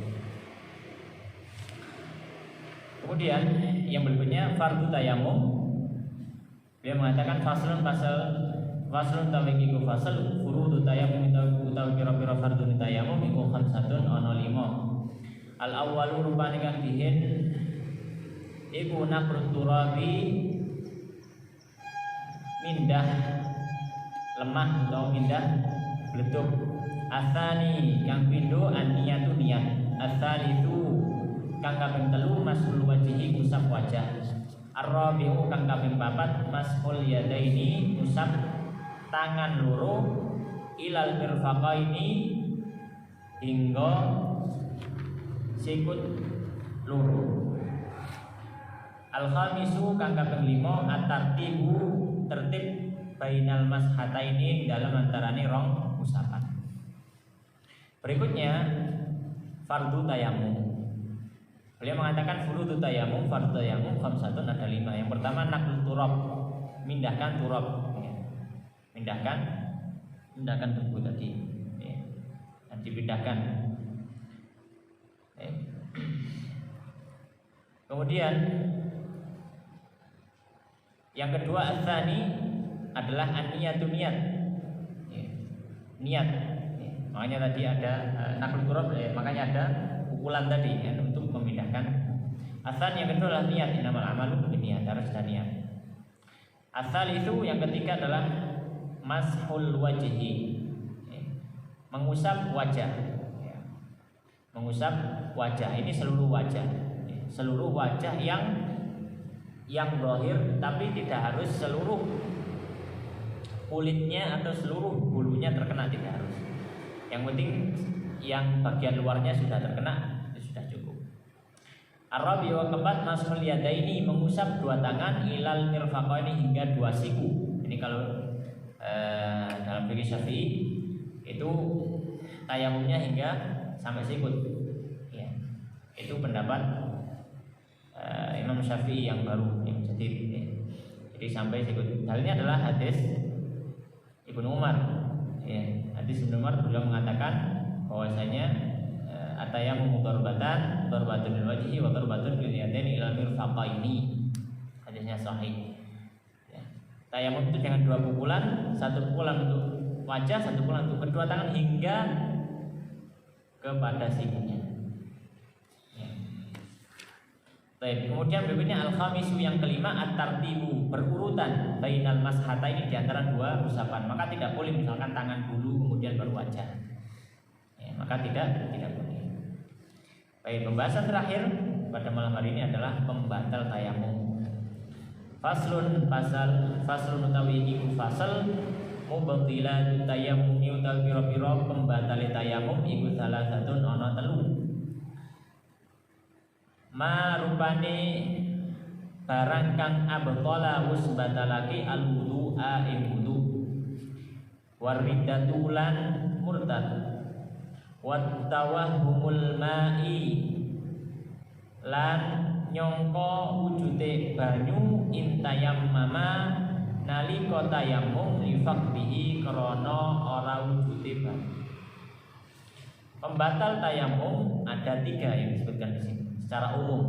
Kemudian yang berikutnya fardu tayamum. Dia mengatakan faslun tawikiku fasal furudu tayamum utawi pira-pira fardu tayamum iku khamsatun ana 5. Al awwalu rupane kang dihin iku naqrut turabi, mindah lemah atau mindah bleduk. Asani kang pindho an-niyatu niyat. Asalisu kang kaping 3 masul wajhi usap wajah. Ar-rabi'u kang kaping 4 masul yadaini usap tangan loro ilal mirfaqaini hingga sikut loro. Al-khamisu kang kaping 5 at-tartibu tertib bainal mashataini dalam antarane rong usapan. Berikutnya fardu tayamum. Beliau mengatakan fardu tayamum khamsatun, ada 5. Yang pertama naqlu turab, mindahkan turab. Mindahkan debu tadi. Ya. Dan dipindahkan. Ya. Kemudian yang kedua ats-tsani adalah an-niyatu niat. Ya. Niat. Ya. Makanya tadi ada naqlu turab, makanya ada pukulan tadi ya, untuk memindahkan. Ats-tsani yang kedua adalah niat, innamal a'malu binniyat, harus ada niat. Ats-tsalitsu yang ketiga adalah mashul wajhi, ya. Mengusap wajah. Ya. Mengusap wajah, ini seluruh wajah. Ya. Seluruh wajah yang zahir, tapi tidak harus seluruh kulitnya atau seluruh bulunya terkena, tidak harus. Yang penting yang bagian luarnya sudah terkena, itu sudah cukup. Ar-rabi wa keempat mashul yadaini, mengusap 2 tangan ilal mirfaqaini hingga 2 siku. Ini kalau dalam fikih Syafi'i itu tayamumnya hingga sampai sikut. Ya. Itu pendapat Imam Syafi'i yang baru, yang jadid. Ya. Jadi sampai sikut. Hal ini adalah hadis Ibnu Umar. Ya. Hadis Ibnu Umar beliau mengatakan bahwasanya atayamu darbatun lil wajhi wa darbatun lil yadaini ila mirfaqaini. Hadisnya sahih. Ya. Tayamum itu dengan 2 pukulan, 1 pukulan untuk wajah, 1 pukulan untuk kedua tangan hingga kepada sikunya. Ya. Baik, kemudian berikutnya al-khamisu yang kelima at-tartibu, berurutan bainal mashataini di antara dua usapan. Maka tidak boleh misalkan tangan dulu kemudian baru wajah. Ya, maka tidak boleh. Baik, pembahasan terakhir pada malam hari ini adalah pembatal tayamum. Faslun utawi iku fasal mubtilatut tayamum utawi pira-pira pembatal tayamum iku salah satun ana telu. Ma rupane barang kang abtala wis batalake al-wudu'a ing wudu waridatulan murtad wat tawahumul ma'i lan nyangka wujude banyu intayam mama nalika tayammum li faqdihi krana ora wujude banyu. Pembatal tayamum ada 3 yang disebutkan di sini secara umum.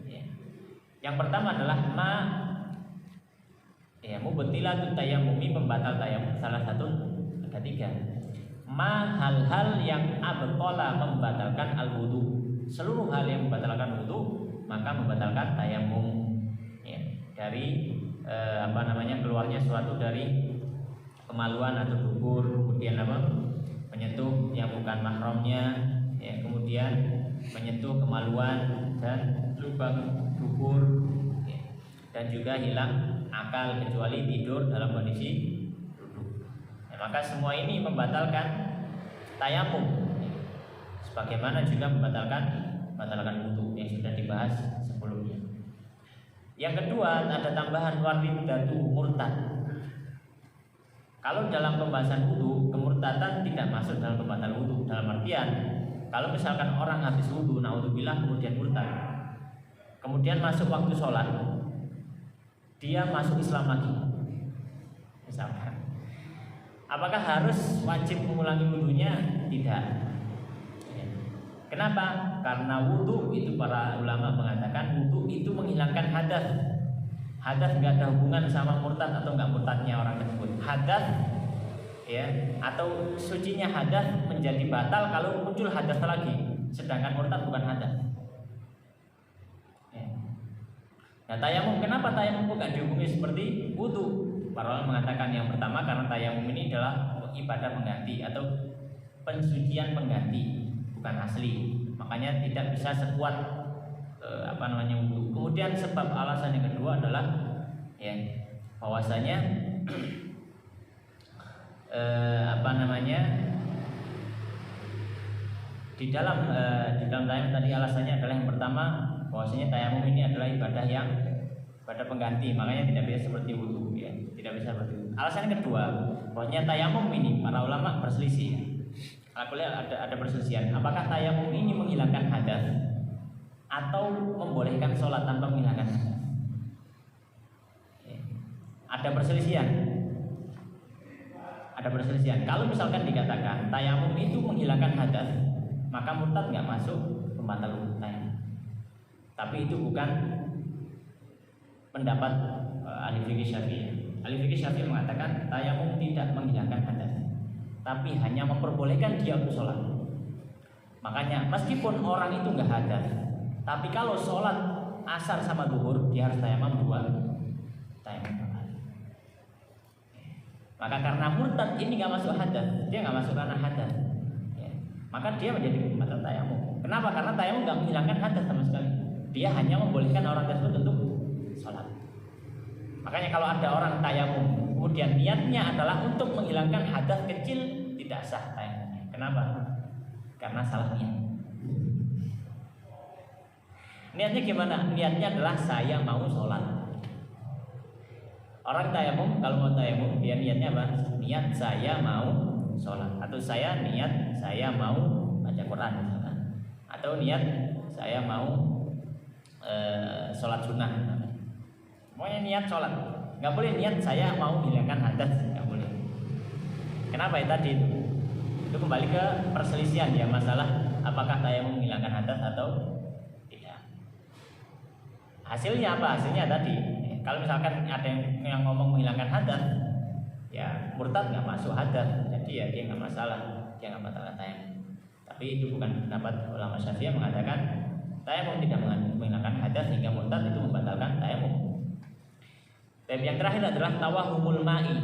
Ya. Yang pertama adalah mubtilatut tayammumi, pembatal tayamum salah satu ada 3. Hal-hal yang abtala membatalkan al-wudu. Seluruh hal yang membatalkan wudu maka membatalkan tayamum. Ya. Dari keluarnya suatu dari kemaluan atau dubur, kemudian menyentuh yang bukan mahramnya, ya, kemudian menyentuh kemaluan dan lubang dubur, ya, dan juga hilang akal kecuali tidur dalam kondisi duduk. Ya, maka semua ini membatalkan tayamum, ya, sebagaimana juga membatalkan wudu yang sudah dibahas sebelumnya. Yang kedua ada tambahan waridatu murtad. Kalau dalam pembahasan wudu, kemurtadan tidak masuk dalam pembatal wudu. Dalam artian, kalau misalkan orang habis wudu, naudzubillah, kemudian murtad, kemudian masuk waktu sholat, dia masuk Islam lagi, misalkan, apakah harus wajib mengulangi wudunya? Tidak. Kenapa? Karena wudu itu para ulama mengatakan wudu itu menghilangkan hadas. Hadas nggak ada hubungan sama murtad atau nggak murtadnya orang tersebut. Hadas, ya, atau sucinya hadas menjadi batal kalau muncul hadas lagi. Sedangkan murtad bukan hadas. Ya. Nah, tayamum, kenapa tayamum bukan dihukumi seperti wudu? Para ulama mengatakan yang pertama karena tayamum ini adalah ibadah pengganti atau pensucian pengganti, bukan asli. Makanya tidak bisa sekuat wudu. Kemudian sebab alasan yang kedua adalah bahwasanya di dalam tayamum tadi alasannya adalah yang pertama bahwasanya tayamum ini adalah ibadah pengganti, makanya tidak bisa seperti wudu, ya, tidak bisa seperti wudu. Alasan yang kedua bahwasanya tayamum ini para ulama berselisih. Aku lihat ada perselisihan. Apakah tayamum ini menghilangkan hadas atau membolehkan sholat tanpa menghilangkan hadas? Ada perselisihan. Kalau misalkan dikatakan tayamum itu menghilangkan hadas, maka murtad nggak masuk pembatal wudu tayamum. Tapi itu bukan pendapat ahli fikih Syafi'i. Ahli fikih Syafi'i mengatakan tayamum tidak menghilangkan hadas, tapi hanya memperbolehkan dia untuk sholat. Makanya meskipun orang itu nggak hadas, tapi kalau sholat asar sama duhur dia harus tayamum 2 tayamum. Maka karena murtad ini nggak masuk hadas, dia nggak masuk karena hadas, ya, maka dia menjadi pembatal tayamum. Kenapa? Karena tayamum nggak menghilangkan hadas sama sekali. Dia hanya membolehkan orang tersebut untuk sholat. Makanya kalau ada orang tayamum kemudian niatnya adalah untuk menghilangkan hadas kecil, tidak sah tayamumnya. Kenapa? Karena salah niat. Niatnya gimana? Niatnya adalah saya mau sholat. Orang tayamum, kalau mau tayamum, dia niatnya apa? Niat saya mau sholat, atau saya niat saya mau baca Quran misalkan, atau niat saya mau sholat sunnah. Pokoknya niat sholat. Nggak boleh niat saya mau hilangkan hadas, nggak boleh. Kenapa ya tadi itu? Itu kembali ke perselisihan ya, masalah apakah tayamum menghilangkan hadas atau tidak. Hasilnya apa? Hasilnya tadi, kalau misalkan ada yang ngomong menghilangkan hadas, ya murtad nggak masuk hadas, jadi ya dia nggak masalah, dia nggak masalah tayamum. Tapi itu bukan pendapat ulama Syafi'i yang mengatakan Tayamum tidak menghilangkan hadas sehingga murtad itu membatalkan tayamum. Dan yang terakhir adalah tawahumul ma'i.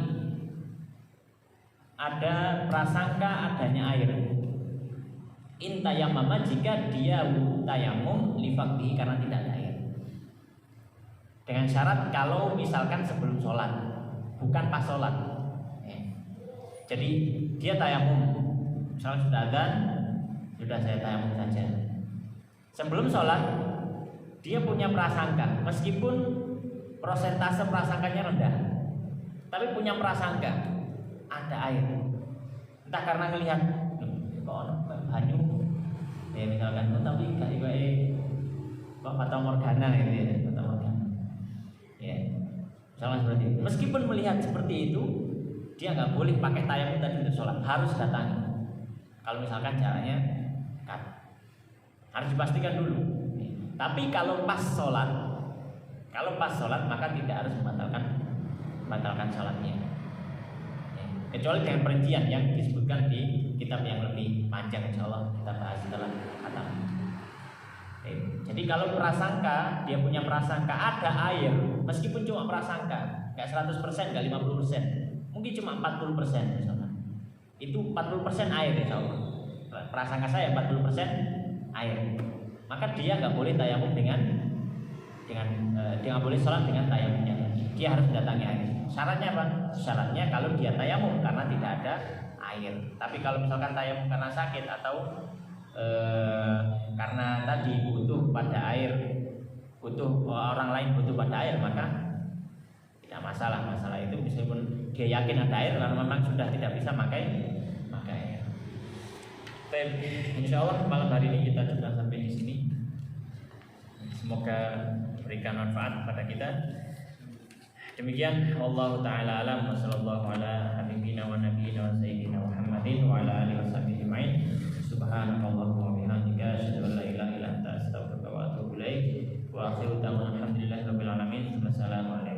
Ada prasangka adanya air. In tayammama, jika dia tayamum li faqdihi karena tidak ada air. Dengan syarat kalau misalkan sebelum sholat, bukan pas sholat. Jadi dia tayamum, misalnya sudah adzan, sudah saya tayamum saja. Sebelum sholat dia punya prasangka, meskipun prosentase prasangkanya rendah, tapi punya prasangka ada air. Entah karena ngelihat kok banyu, ya misalkan tapi kayak kok Fata Morgana gitu ya, Fata Morgana. Ya, misalnya seperti itu. Meskipun melihat seperti itu, dia nggak boleh pakai tayamum tadi untuk sholat, harus datangi. Kalau misalkan caranya harus dipastikan dulu. Tapi kalau pas sholat maka tidak harus membatalkan sholatnya. Kecuali dengan perincian yang disebutkan di kitab yang lebih panjang, insya Allah kita bahas setelah khatam. Jadi kalau prasangka, dia punya prasangka ada air, meskipun cuma prasangka, nggak 100%, nggak 50%, mungkin cuma 40% misalnya. Itu 40% air, insya Allah. Prasangka saya 40% air, maka dia nggak boleh tayamum dia nggak boleh sholat dengan tayamumnya. Dia harus mendatangi air. Syaratnya apa? Syaratnya kalau dia tayamum karena tidak ada air. Tapi kalau misalkan tayamum karena sakit atau karena tadi butuh pada air, butuh orang lain butuh pada air, maka tidak masalah. Masalah itu meskipun dia yakin ada air, karena memang sudah tidak bisa pakai air. Insya Allah malam hari ini kita sudah sampai di sini. Semoga berikan manfaat kepada kita. Demikian Allah taala alam wa sallallahu ala habibina wa nabiyina wa sayyidina Muhammadin wa ala alihi washabihi ajmain. Subhanakallahumma wa bihamdika asyhadu an la ilaha illa anta astaghfiruka wa atubu ilaik. Wa akhiru da'wana alhamdulillahi rabbil alamin. Wassalamu alaikum.